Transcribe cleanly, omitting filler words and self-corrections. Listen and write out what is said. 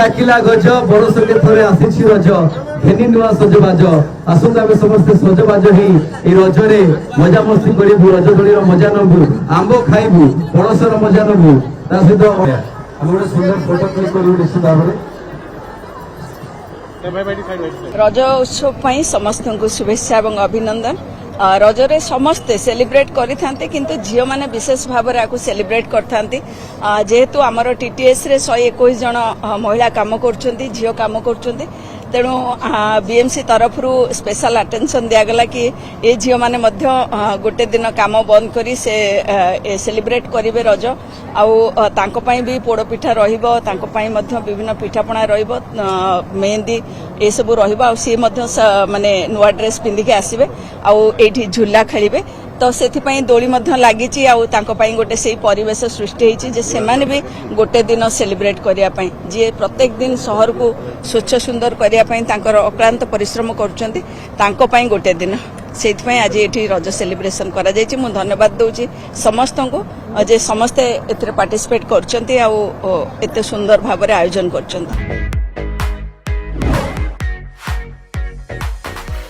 डाकिला गज बरस के थरे आसी रज घेनी नुआ सजबाज आसंतु आम समस्ते सजबाज ही रजरे मजा मस्ती करू रज दोली मजा नबू आंब खाइबू पणसर मजा नबू सहित आम गोटे सुंदर फोटो क्लिक करू निश्चित भाव रज उत्सव समस्त को शुभेच्छा और अभिनंदन। रजरे समस्ते सेलिब्रेट करि किंतु झील मैंने विशेष भाव में सेलिब्रेट करते जेहेतु आमर टीटीएस रे 121 जन महिला काम कर झील काम कर तेणु बीएमसी तरफ स्पेशल अटेंशन दिगला कि ये झील मैंने गोटे दिन काम बंद करी से सेलिब्रेट करेंगे रज आउ भी पोड़पिठा विभिन्न पिठापणा मेहंदी ये सब सी माने नुआ ड्रेस पिंधिकी आसबे आउ एठी झूला खेलिबे तो से दोली लगी गोटे से परिवेश सृष्टि होती से माने भी गोटे दिन सेलिब्रेट करने जी प्रत्येक दिन सहर को स्वच्छ सुंदर करने अक्लांत परिश्रम कर गोटे दिन से आज ये रज सेलिब्रेशन करा जायछि। मु धन्यवाद दूची समस्त को जे समस्ते पार्टिसिपेट करते सुंदर भाव आयोजन कर।